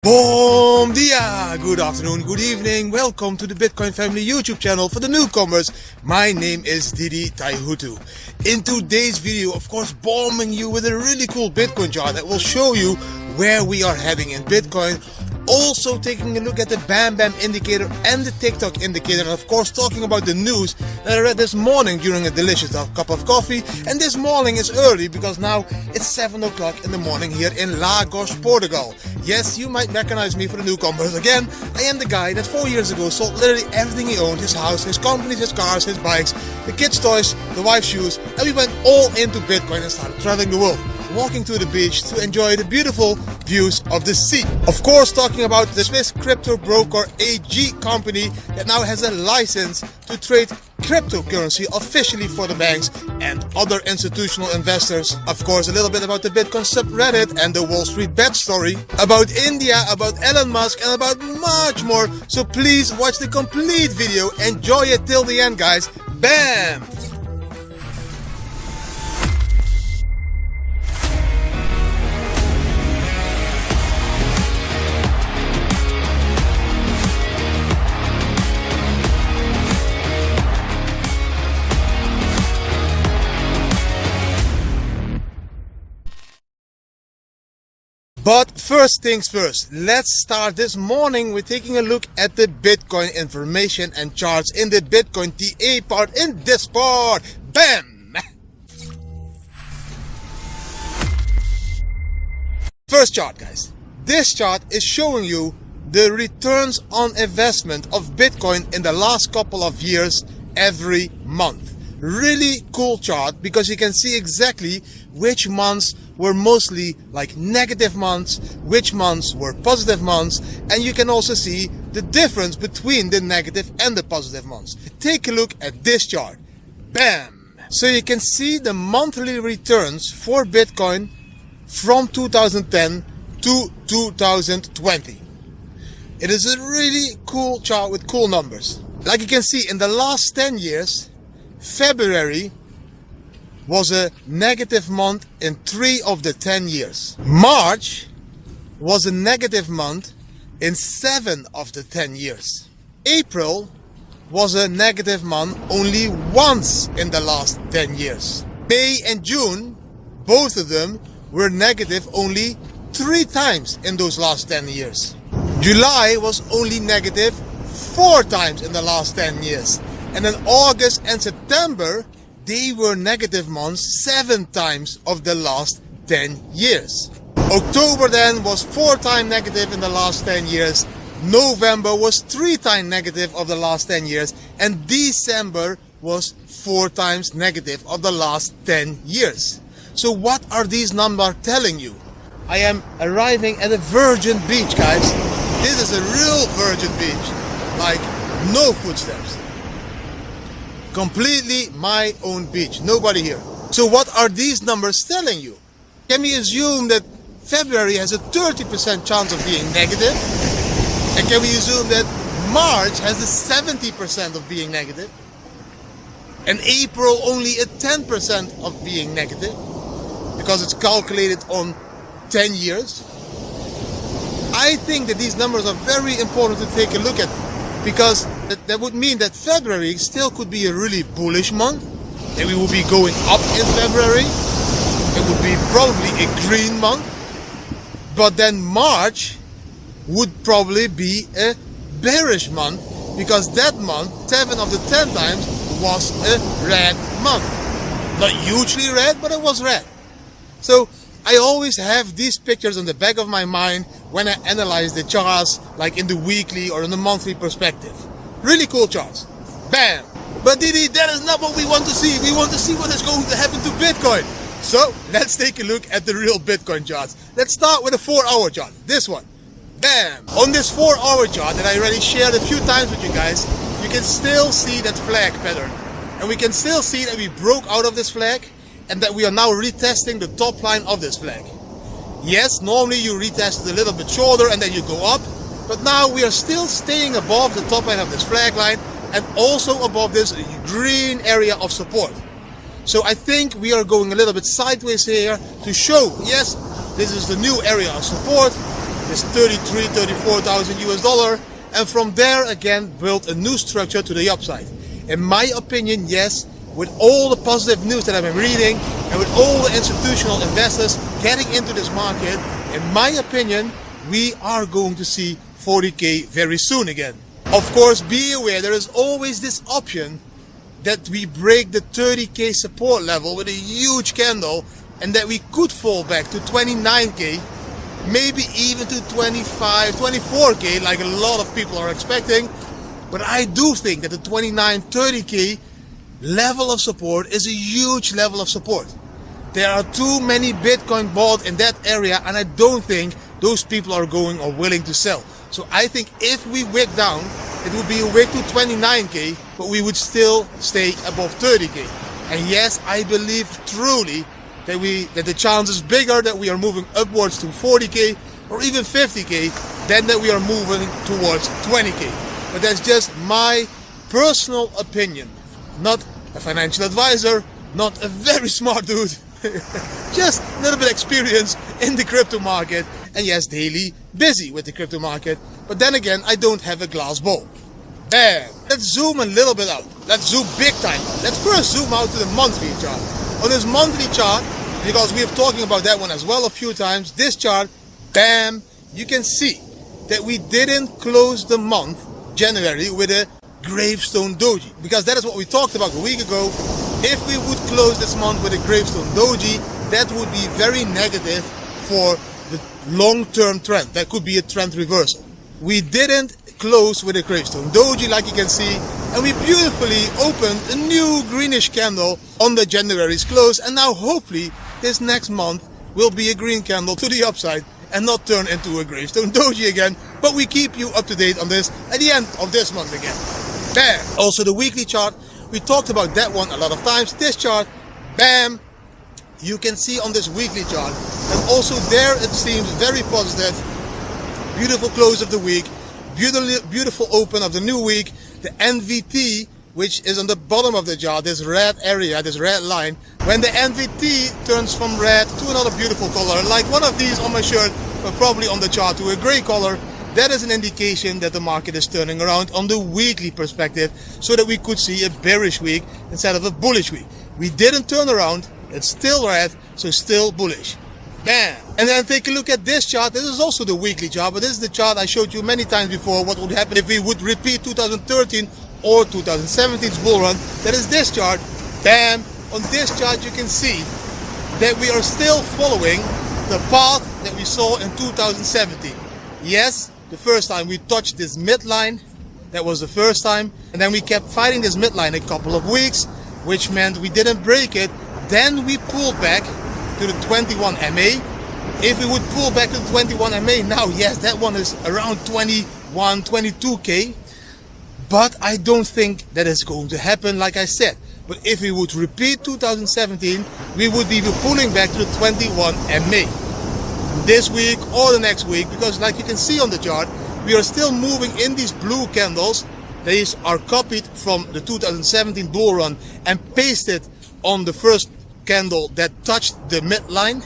Bom dia! Good afternoon, good evening. Welcome to the Bitcoin Family YouTube channel for the newcomers. My name is 𝗙𝗙𝗘𝗘 𝗧𝗥𝗡. In today's video, of course, bombing you with a really cool Bitcoin chart that will show you where we are heading in Bitcoin. Also taking a look at the Bam Bam indicator and the TikTok indicator, and of course talking about the news that I read this morning during a delicious cup of coffee. And this morning is early because now it's 7 o'clock in the morning here in Lagos, Portugal. Yes, you might recognize me for the newcomers. Again, I am the guy that 4 years ago sold literally everything he owned, his house, his companies, his cars, his bikes, the kids' toys, the wife's shoes, and we went all into Bitcoin and started traveling the world, walking to the beach to enjoy the beautiful views of the sea. Of course, talking about the Swiss crypto broker AG company that now has a license to trade cryptocurrency officially for the banks and other institutional investors. Of course, a little bit about the Bitcoin subreddit and the Wallstreetbets story, about India, about Elon Musk, and about much more. So please watch the complete video. Enjoy it till the end, guys. Bam! But first things first, let's start this morning with taking a look at the Bitcoin information and charts in the Bitcoin TA part in this part. Bam! First chart, guys. This chart is showing you the returns on investment of Bitcoin in the last couple of years every month. Really cool chart because you can see exactly which months were mostly like negative months, which months were positive months, and you can also see the difference between the negative and the positive months. Take a look at this chart. Bam! So you can see the monthly returns for Bitcoin from 2010 to 2020. It is a really cool chart with cool numbers. Like you can see, in the last 10 years, February was a negative month in 3 of the 10 years. March was a negative month in 7 of the 10 years. April was a negative month only once in the last 10 years. May and June, both of them, were negative only 3 times in those last 10 years. July was only negative 4 times in the last 10 years. And then August and September, they were negative months 7 times of the last 10 years. October then was 4 times negative in the last 10 years. November was 3 times negative of the last 10 years. And December was 4 times negative of the last 10 years. So what are these numbers telling you? I am arriving at a virgin beach, guys. This is a real virgin beach. Like no footsteps. Completely my own beach, nobody here. So what are these numbers telling you? Can we assume that February has a 30% chance of being negative? And can we assume that March has a 70% of being negative? And April only a 10% of being negative? Because it's calculated on 10 years? I think that these numbers are very important to take a look at, because that would mean that February still could be a really bullish month, and we will be going up in February. It would be probably a green month. But then March would probably be a bearish month, because that month, 7 of the 10 times, was a red month. Not hugely red, but it was red. So I always have these pictures on the back of my mind when I analyze the charts, like in the weekly or in the monthly perspective. Really cool charts. Bam! But Didi, that is not what we want to see. We want to see what is going to happen to Bitcoin. So let's take a look at the real Bitcoin charts. Let's start with a 4-hour chart. This one. Bam! On this 4-hour chart that I already shared a few times with you guys, you can still see that flag pattern. And we can still see that we broke out of this flag, and that we are now retesting the top line of this flag. Yes, normally you retest it a little bit shorter and then you go up, but now we are still staying above the top line of this flag line and also above this green area of support. So I think we are going a little bit sideways here to show, yes, this is the new area of support, this 34,000 US dollar, and from there again build a new structure to the upside. In my opinion, yes, with all the positive news that I've been reading and with all the institutional investors getting into this market, in my opinion, we are going to see 40k very soon again. Of course, be aware there is always this option that we break the 30k support level with a huge candle and that we could fall back to 29k, maybe even to 25, 24k like a lot of people are expecting. But I do think that the 29, 30k level of support is a huge level of support. There are too many Bitcoin bought in that area, and I don't think those people are going or willing to sell. So I think if we wick down, it would be a wick to 29k, but we would still stay above 30k. And yes, I believe truly that the chance is bigger that we are moving upwards to 40k or even 50k than that we are moving towards 20k. But that's just my personal opinion. Not a financial advisor, not a very smart dude, just a little bit experience in the crypto market, and yes, daily busy with the crypto market. But then again, I don't have a glass ball. Bam! Let's zoom a little bit out. Let's zoom big time out. Let's first zoom out to the monthly chart. On this monthly chart, because we are talking about that one as well a few times, this chart, bam, you can see that we didn't close the month January with a gravestone doji, because that is what we talked about a week ago. If we would close this month with a gravestone doji, that would be very negative for the long-term trend. That could be a trend reversal. We didn't close with a gravestone doji, like you can see, and we beautifully opened a new greenish candle on the January's close, and now hopefully this next month will be a green candle to the upside and not turn into a gravestone doji again. But we keep you up to date on this at the end of this month again. Bam! Also the weekly chart, we talked about that one a lot of times. This chart, bam, you can see on this weekly chart, and also there it seems very positive. Beautiful close of the week, beautiful open of the new week. The NVT, which is on the bottom of the chart, this red area, this red line, when the NVT turns from red to another beautiful color, like one of these on my shirt, but probably on the chart to a gray color, that is an indication that the market is turning around on the weekly perspective, so that we could see a bearish week instead of a bullish week. We didn't turn around, it's still red, so still bullish. Bam! And then take a look at this chart. This is also the weekly chart, but this is the chart I showed you many times before what would happen if we would repeat 2013 or 2017's bull run. That is this chart. Bam! On this chart you can see that we are still following the path that we saw in 2017. Yes, the first time we touched this midline, that was the first time, and then we kept fighting this midline a couple of weeks, which meant we didn't break it. Then we pulled back to the 21 MA. If we would pull back to the 21 MA now, yes, that one is around 21, 22k, but I don't think that is going to happen, like I said. But if we would repeat 2017, we would be pulling back to the 21 MA this week or the next week, because like you can see on the chart, we are still moving in these blue candles. These are copied from the 2017 bull run and pasted on the first candle that touched the midline.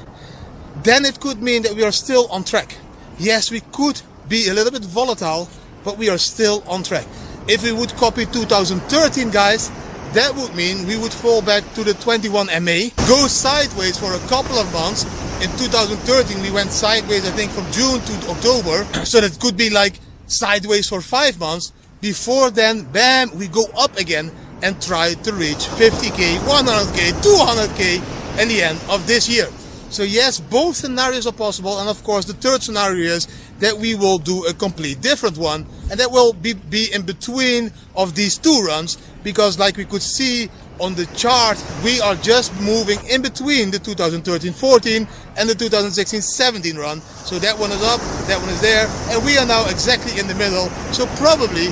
Then it could mean that we are still on track. Yes, we could be a little bit volatile, but we are still on track. If we would copy 2013, guys, that would mean we would fall back to the 21 MA, go sideways for a couple of months. In 2013 we went sideways, I think, from June to October, so that could be like sideways for 5 months. Before then, bam, we go up again and try to reach 50k, 100k, 200k in the end of this year. So yes, both scenarios are possible, and of course the third scenario is that we will do a complete different one, and that will be in between of these two runs, because like we could see on the chart, we are just moving in between the 2013-14 and the 2016-17 run. So that one is up, that one is there, and we are now exactly in the middle. So probably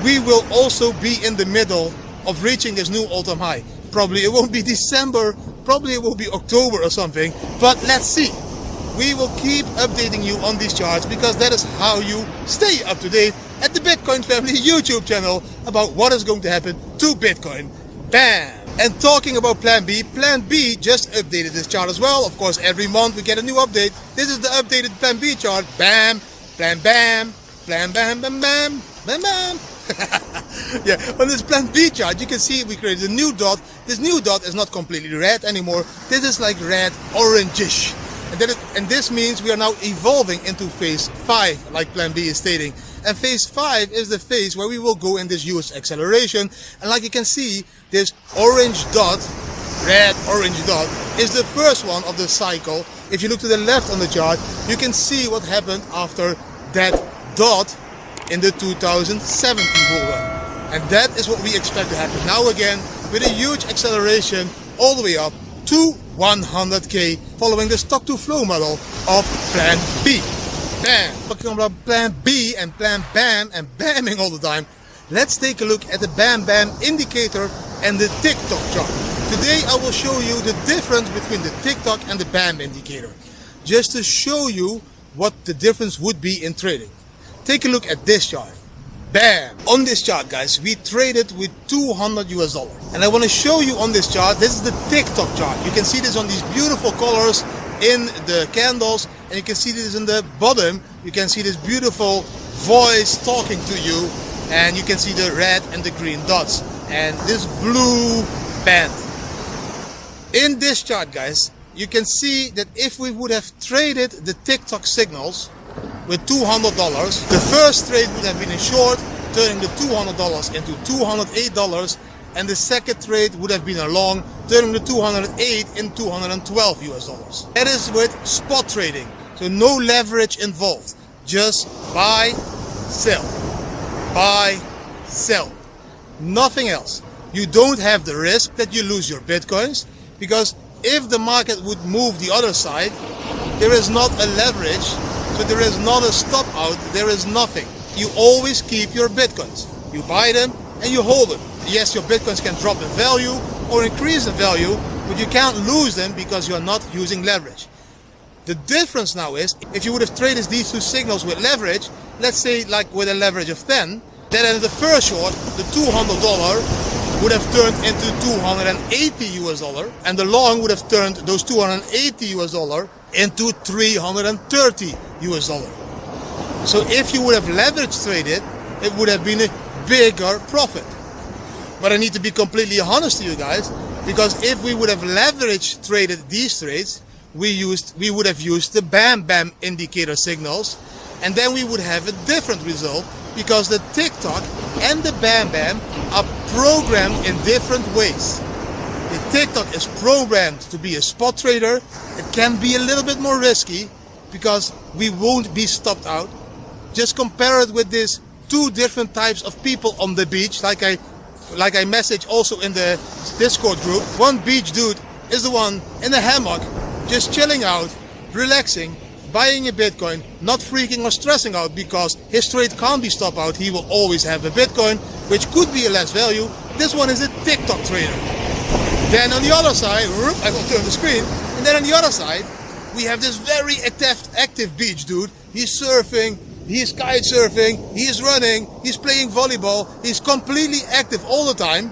we will also be in the middle of reaching this new all-time high. Probably it won't be December, probably it will be October or something, but let's see. We will keep updating you on these charts, because that is how you stay up to date at the Bitcoin Family YouTube channel about what is going to happen to Bitcoin. Bam! And talking about Plan B just updated this chart as well. Of course, every month we get a new update. This is the updated Plan B chart. Bam, Plan Bam, Plan Bam, Bam, Bam, Bam, Bam. Yeah, on this Plan B chart, you can see we created a new dot. This new dot is not completely red anymore. This is like red orangish. And this means we are now evolving into phase 5, like Plan B is stating. And phase 5 is the phase where we will go in this huge acceleration. And like you can see, this orange dot, red orange dot, is the first one of the cycle. If you look to the left on the chart, you can see what happened after that dot in the 2017 bull run. And that is what we expect to happen now again, with a huge acceleration all the way up to 100k, following the stock to flow model of Plan B. Bam! Talking about Plan B and Plan Bam and bamming all the time, let's take a look at the Bam Bam indicator and the TikTok chart. Today I will show you the difference between the TikTok and the Bam indicator, just to show you what the difference would be in trading. Take a look at this chart. Bam! On this chart, guys, we traded with $200. And I want to show you on this chart, this is the TikTok chart. You can see this on these beautiful colors in the candles, and you can see this in the bottom. You can see this beautiful voice talking to you, and you can see the red and the green dots and this blue band. In this chart, guys, you can see that if we would have traded the TikTok signals with $200, the first trade would have been a short, turning the $200 into $208, and the second trade would have been a long, turning the 208 into $212. That is with spot trading, so no leverage involved, just buy, sell, nothing else. You don't have the risk that you lose your bitcoins, because if the market would move the other side, there is not a leverage. So there is not a stop out, there is nothing. You always keep your bitcoins. You buy them and you hold them. Yes, your bitcoins can drop in value or increase in value, but you can't lose them because you are not using leverage. The difference now is, if you would have traded these two signals with leverage, let's say like with a leverage of 10, then at the first short, the $200 would have turned into $280, and the long would have turned those $280 into $330. So if you would have leverage traded, it would have been a bigger profit. But I need to be completely honest to you guys, because if we would have leverage traded these trades, we would have used the Bam Bam indicator signals, and then we would have a different result, because the TikTok and the Bam Bam are programmed in different ways. The TikTok is programmed to be a spot trader. It can be a little bit more risky because we won't be stopped out. Just compare it with these two different types of people on the beach, like I message also in the Discord group. One beach dude is the one in the hammock, just chilling out, relaxing, buying a Bitcoin, not freaking or stressing out because his trade can't be stopped out. He will always have a Bitcoin, which could be a less value. This one is a TikTok trader. Then on the other side, I will turn the screen, and then on the other side, we have this very active beach dude. He's surfing, he's kite surfing, he's running, he's playing volleyball, he's completely active all the time.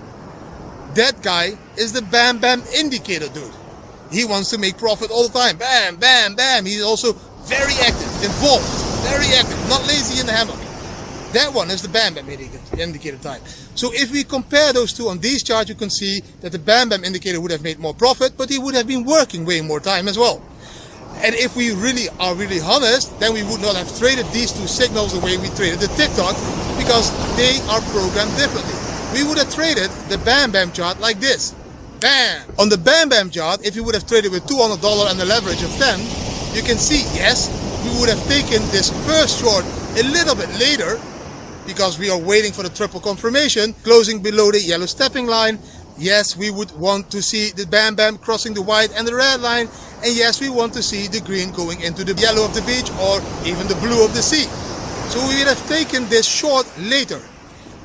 That guy is the Bam Bam indicator dude. He wants to make profit all the time. Bam, bam, bam. He's also very active, involved, very active, not lazy in the hammock. That one is the Bam Bam indicator type. So if we compare those two on these charts, you can see that the Bam Bam indicator would have made more profit, but he would have been working way more time as well. And if we really are honest, then we would not have traded these two signals the way we traded the TikTok, because they are programmed differently. We would have traded the Bam Bam chart like this. Bam! On the Bam Bam chart, if you would have traded with $200 and a leverage of 10, you can see, yes, we would have taken this first short a little bit later, because we are waiting for the triple confirmation, closing below the yellow stepping line. Yes, we would want to see the Bam Bam crossing the white and the red line. And yes, we want to see the green going into the yellow of the beach or even the blue of the sea. So we would have taken this short later,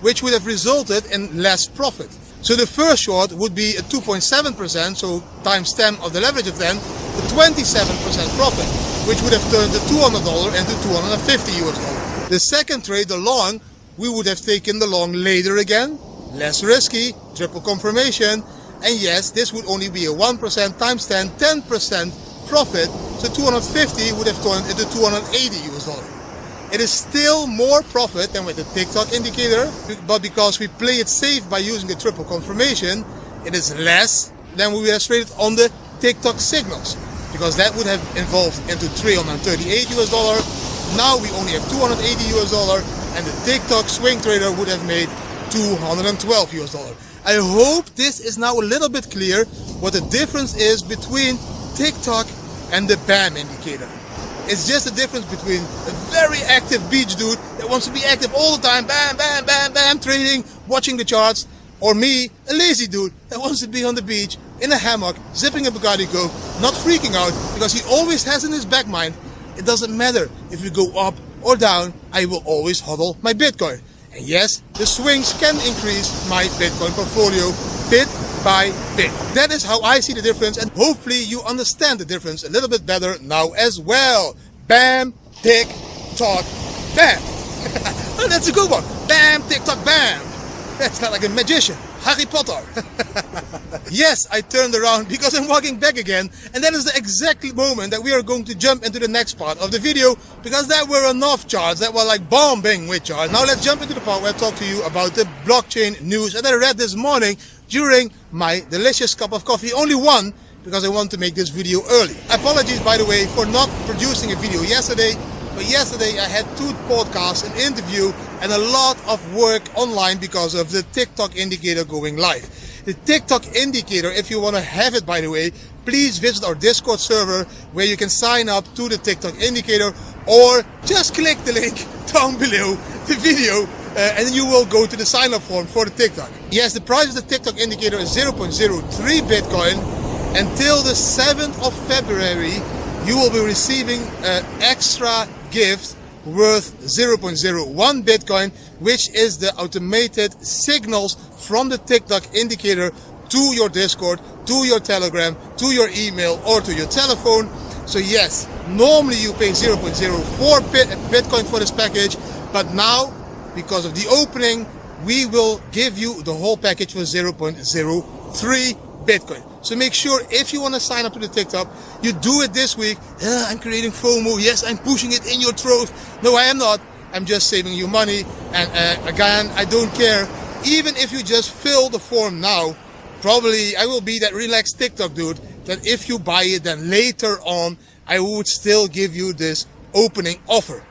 which would have resulted in less profit. So the first short would be a 2.7%, so times 10 of the leverage of 10, the 27% profit, which would have turned the $200 into $250. The second trade, the long, we would have taken the long later again, less risky, triple confirmation, And yes, this would only be a 1% times 10, 10% profit. So 250 would have turned into $280. It is still more profit than with the TikTok indicator, but because we play it safe by using the triple confirmation, it is less than we would have traded on the TikTok signals, because that would have involved into $338. Now we only have $280, and the TikTok swing trader would have made $212. I hope this is now a little bit clear what the difference is between TikTok and the BAM indicator. It's just a difference between a very active beach dude that wants to be active all the time, bam, bam, bam, bam, trading, watching the charts, or me, a lazy dude that wants to be on the beach in a hammock, zipping a Bugatti Go, not freaking out, because he always has in his back mind, it doesn't matter if we go up or down, I will always hodl my Bitcoin. And yes, the swings can increase my Bitcoin portfolio bit by bit. That is how I see the difference, and hopefully you understand the difference a little bit better now as well. Bam, tick, tock, bam. Oh, that's a good one. Bam, tick, tock, bam. That's not like a magician. Harry Potter. Yes, I turned around because I'm walking back again, and that is the exact moment that we are going to jump into the next part of the video, because there were enough charts that were like bombing with charts. Now let's jump into the part where I talk to you about the blockchain news that I read this morning during my delicious cup of coffee. Only one, because I want to make this video early. Apologies, by the way, for not producing a video yesterday. But yesterday I had 2 podcasts, an interview, and a lot of work online because of the TikTok indicator going live. The TikTok indicator, if you want to have it, by the way, please visit our Discord server where you can sign up to the TikTok indicator, or just click the link down below the video and then you will go to the sign up form for the TikTok. Yes, the price of the TikTok indicator is 0.03 Bitcoin. Until the 7th of February, you will be receiving an extra gift worth 0.01 Bitcoin, which is the automated signals from the TikTok indicator to your Discord, to your Telegram, to your email, or to your telephone. So yes, normally you pay 0.04 Bitcoin for this package, but now, because of the opening, we will give you the whole package for 0.03 Bitcoin. So make sure, if you want to sign up to the TikTok, you do it this week. I'm creating FOMO. Yes, I'm pushing it in your throat. No, I am not. I'm just saving you money. And again, I don't care. Even if you just fill the form now, probably I will be that relaxed TikTok dude that if you buy it, then later on, I would still give you this opening offer.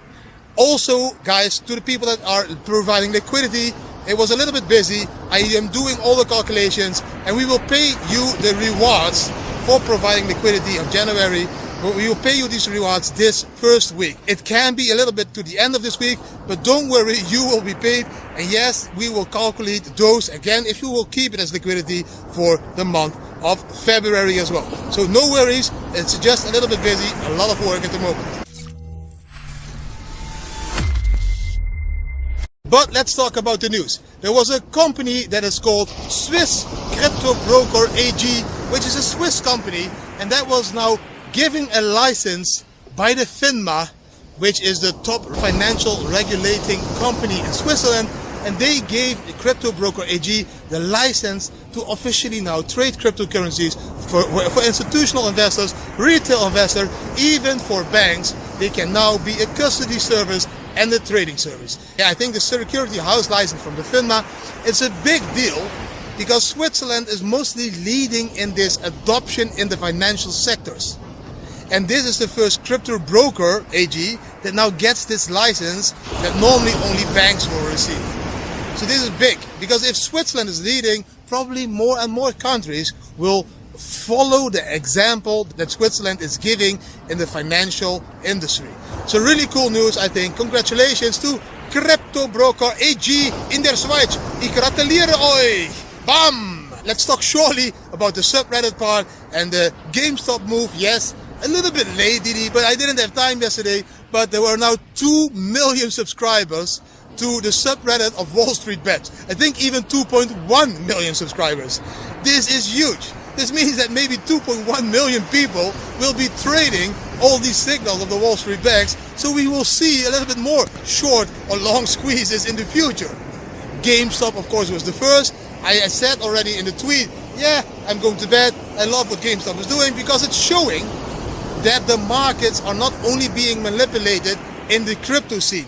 Also, guys, to the people that are providing liquidity, it was a little bit busy. I am doing all the calculations, and we will pay you the rewards for providing liquidity of January. We will pay you these rewards this first week. It can be a little bit to the end of this week, but don't worry, you will be paid. And yes, we will calculate those again if you will keep it as liquidity for the month of February as well. So no worries, it's just a little bit busy, a lot of work at the moment. But let's talk about the news. There was a company that is called Swiss Crypto Broker AG, which is a Swiss company, and that was now given a license by the FINMA, which is the top financial regulating company in Switzerland, and they gave the Crypto Broker AG the license to officially now trade cryptocurrencies for institutional investors, retail investors, even for banks. They can now be a custody service and the trading service. Yeah, I think the security house license from the FINMA, it's a big deal because Switzerland is mostly leading in this adoption in the financial sectors. And this is the first crypto broker AG that now gets this license that normally only banks will receive. So this is big, because if Switzerland is leading, probably more and more countries will follow the example that Switzerland is giving in the financial industry. So really cool news, I think. Congratulations to Crypto Broker AG in der Schweiz. Ich gratuliere euch. Bam! Let's talk shortly about the subreddit part and the GameStop move. Yes, a little bit late, Didi, but I didn't have time yesterday. But there were now 2 million subscribers to the subreddit of Wallstreetbets. I think even 2.1 million subscribers. This is huge. This means that maybe 2.1 million people will be trading all these signals of the Wall Street banks, so we will see a little bit more short or long squeezes in the future. GameStop, of course, was the first. I said already in the tweet yeah, I'm going to bed. I love what GameStop is doing because it's showing that the markets are not only being manipulated in the crypto scene.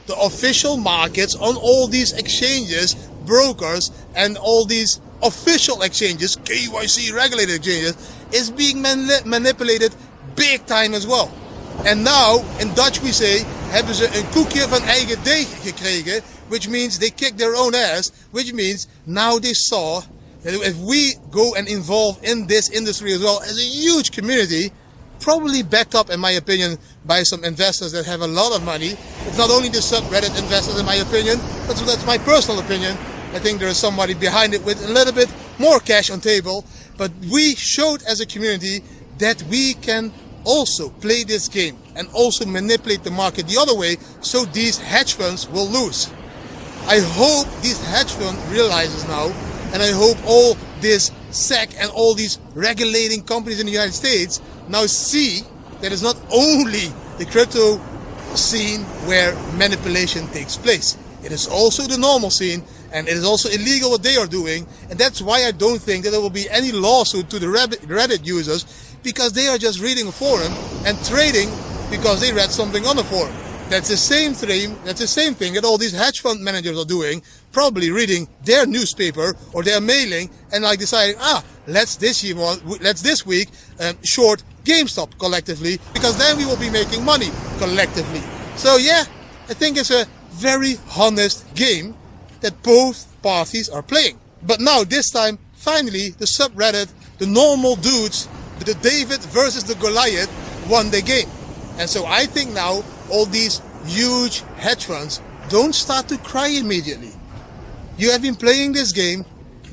The official markets on all these exchanges, brokers, and all these official exchanges, KYC regulated exchanges, is being manipulated big time as well. And now, in Dutch we say, hebben ze een koekje van eigen deeg gekregen, which means they kicked their own ass, which means now they saw that if we go and involve in this industry as well as a huge community, probably backed up, in my opinion, by some investors that have a lot of money. It's not only the subreddit investors, in my opinion, but that's my personal opinion. I think there is somebody behind it with a little bit more cash on table. But we showed as a community that we can also play this game and also manipulate the market the other way, so these hedge funds will lose. I hope this hedge fund realizes now, and I hope all this SEC and all these regulating companies in the United States now see that it's not only the crypto scene where manipulation takes place. It is also the normal scene, and it is also illegal what they are doing. And that's why I don't think that there will be any lawsuit to the Reddit users, because they are just reading a forum and trading because they read something on the forum. That's the same thing that all these hedge fund managers are doing, probably reading their newspaper or their mailing and like deciding, let's this week short GameStop collectively, because then we will be making money collectively. So yeah, I think it's a very honest game that both parties are playing. But now this time, finally, the subreddit, the normal dudes, the David versus the Goliath won the game. And so I think now all these huge hedge funds don't start to cry immediately. You have been playing this game,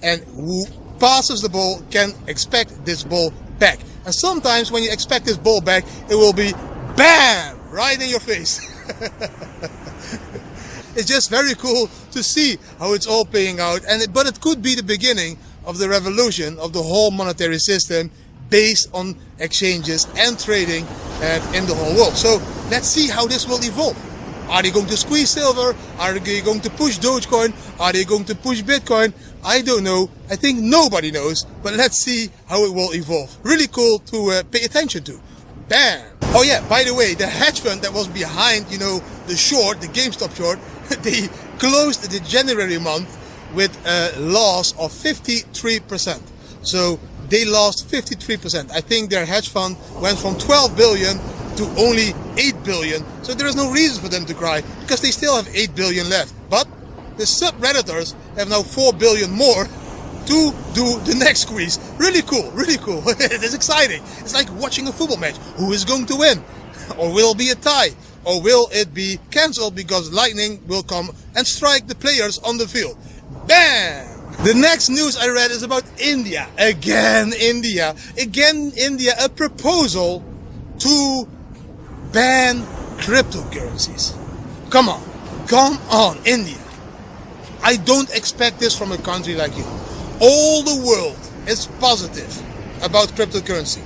and who passes the ball can expect this ball back. And sometimes when you expect this ball back, it will be BAM! Right in your face. It's just very cool to see how it's all playing out. But it could be the beginning of the revolution of the whole monetary system based on exchanges and trading in the whole world. So let's see how this will evolve. Are they going to squeeze silver? Are they going to push Dogecoin? Are they going to push Bitcoin? I don't know. I think nobody knows. But let's see how it will evolve. Really cool to pay attention to. Bam! Oh yeah, by the way, the hedge fund that was behind, the short, the GameStop short, they closed the January month with a loss of 53%. So they lost 53%. I think their hedge fund went from 12 billion to only 8 billion. So there is no reason for them to cry, because they still have 8 billion left. But the subredditors have now 4 billion more to do the next squeeze. Really cool, really cool. It is exciting. It's like watching a football match. Who is going to win? Or will it be a tie? Or will it be cancelled because lightning will come and strike the players on the field? Bam! The next news I read is about India. Again, India. Again, India. A proposal to ban cryptocurrencies. Come on, India. I don't expect this from a country like you. All the world is positive about cryptocurrency.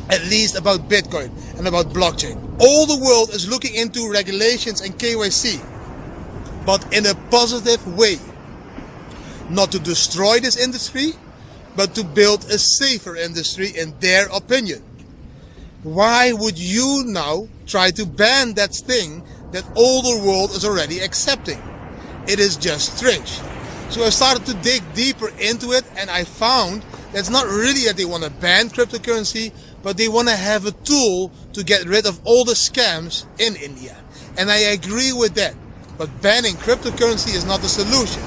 At least about Bitcoin and about blockchain. All the world is looking into regulations and KYC, but in a positive way. Not to destroy this industry, but to build a safer industry in their opinion. Why would you now try to ban that thing that all the world is already accepting? It is just strange. So I started to dig deeper into it, and I found that it's not really that they want to ban cryptocurrency, but they want to have a tool to get rid of all the scams in India. And I agree with that. But banning cryptocurrency is not the solution.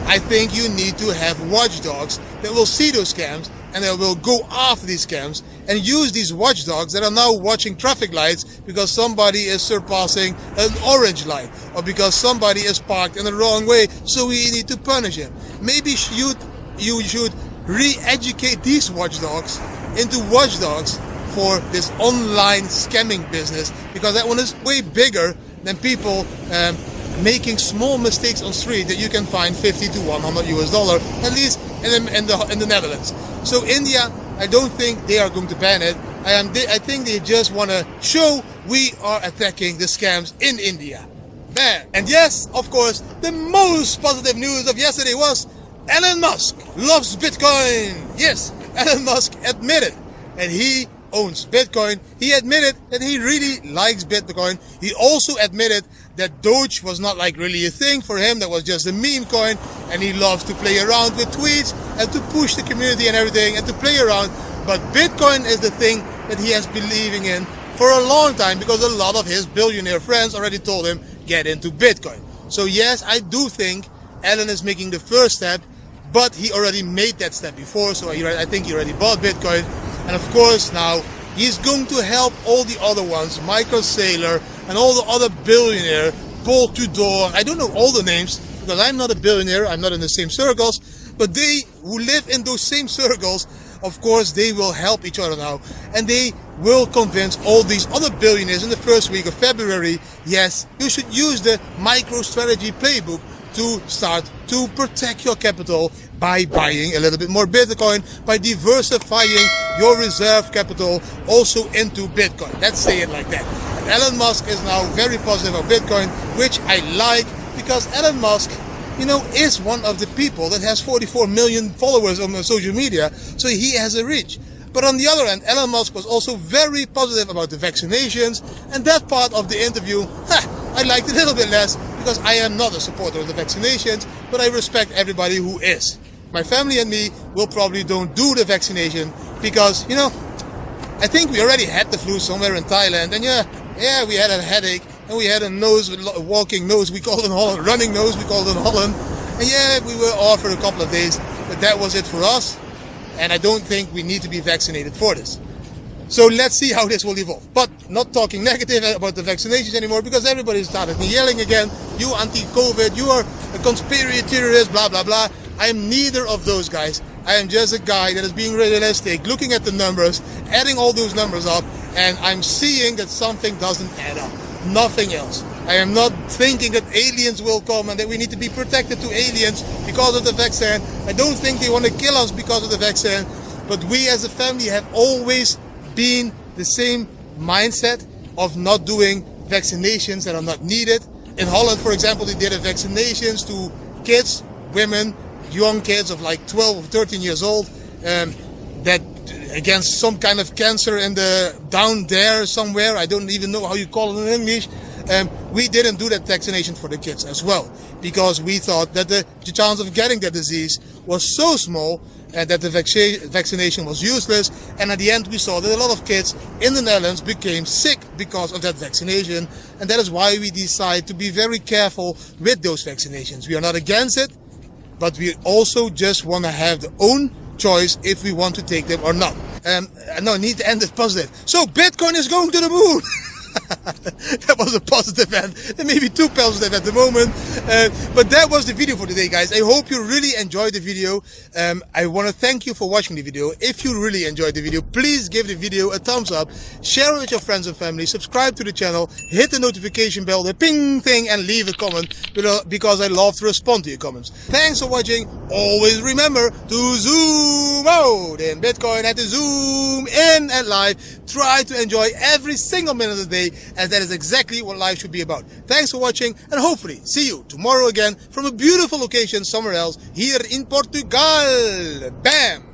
I think you need to have watchdogs that will see those scams and that will go after these scams and use these watchdogs that are now watching traffic lights because somebody is surpassing an orange light or because somebody is parked in the wrong way, so we need to punish him. Maybe you should re-educate these watchdogs into watchdogs for this online scamming business, because that one is way bigger than people making small mistakes on street that you can find $50 to $100, at least in the Netherlands. So India, I don't think they are going to ban it. I think they just want to show we are attacking the scams in India. Bam! And yes, of course, the most positive news of yesterday was Elon Musk loves Bitcoin. Yes, Elon Musk admitted, and he owns Bitcoin. He admitted that he really likes Bitcoin. He also admitted that Doge was not like really a thing for him. That was just a meme coin, and he loves to play around with tweets and to push the community and everything and to play around. But Bitcoin is the thing that he has been believing in for a long time, because a lot of his billionaire friends already told him get into Bitcoin. So yes, I do think Elon is making the first step, but he already made that step before. So I think he already bought Bitcoin. And of course now he's going to help all the other ones, Michael Saylor and all the other billionaire, Paul Tudor. I don't know all the names because I'm not a billionaire, I'm not in the same circles, but they who live in those same circles, of course they will help each other now, and they will convince all these other billionaires in the first week of February, yes, you should use the MicroStrategy playbook to start to protect your capital by buying a little bit more Bitcoin, by diversifying your reserve capital also into Bitcoin. Let's say it like that. And Elon Musk is now very positive about Bitcoin, which I like, because Elon Musk, you know, is one of the people that has 44 million followers on social media, so he has a reach. But on the other hand, Elon Musk was also very positive about the vaccinations, and that part of the interview, I liked a little bit less, because I am not a supporter of the vaccinations, but I respect everybody who is. My family and me will probably don't do the vaccination because, you know, I think we already had the flu somewhere in Thailand, and yeah, we had a headache, and we had a walking nose, we called it in Holland, running nose, we called it in Holland, and yeah, we were off for a couple of days, but that was it for us, and I don't think we need to be vaccinated for this. So let's see how this will evolve. But not talking negative about the vaccinations anymore, because everybody started yelling again, you anti-COVID, you are a conspiracy theorist, blah, blah, blah. I am neither of those guys. I am just a guy that is being realistic, looking at the numbers, adding all those numbers up, and I'm seeing that something doesn't add up. Nothing else. I am not thinking that aliens will come and that we need to be protected to aliens because of the vaccine. I don't think they want to kill us because of the vaccine. But we as a family have always been the same mindset of not doing vaccinations that are not needed. In Holland, for example, they did vaccinations to kids, women, young kids of like 12 or 13 years old, that against some kind of cancer in the down there somewhere. I don't even know how you call it in English. We didn't do that vaccination for the kids as well, because we thought that the chance of getting that disease was so small and that the vaccination was useless. And at the end we saw that a lot of kids in the Netherlands became sick because of that vaccination, and that is why we decide to be very careful with those vaccinations. We are not against it, but we also just want to have the own choice if we want to take them or not. No, I need to end it positive. So Bitcoin is going to the moon. That was a positive end, and maybe too positive at the moment, but that was the video for today, guys. I hope you really enjoyed the video. I want to thank you for watching the video. If you really enjoyed the video, please give the video a thumbs up, share it with your friends and family, subscribe to the channel, hit the notification bell, the ping thing, and leave a comment, because I love to respond to your comments. Thanks for watching. Always remember to zoom out in Bitcoin and to zoom in at life. Try to enjoy every single minute of the day, as that is exactly what life should be about. Thanks for watching, and hopefully see you tomorrow again from a beautiful location somewhere else here in Portugal. Bam!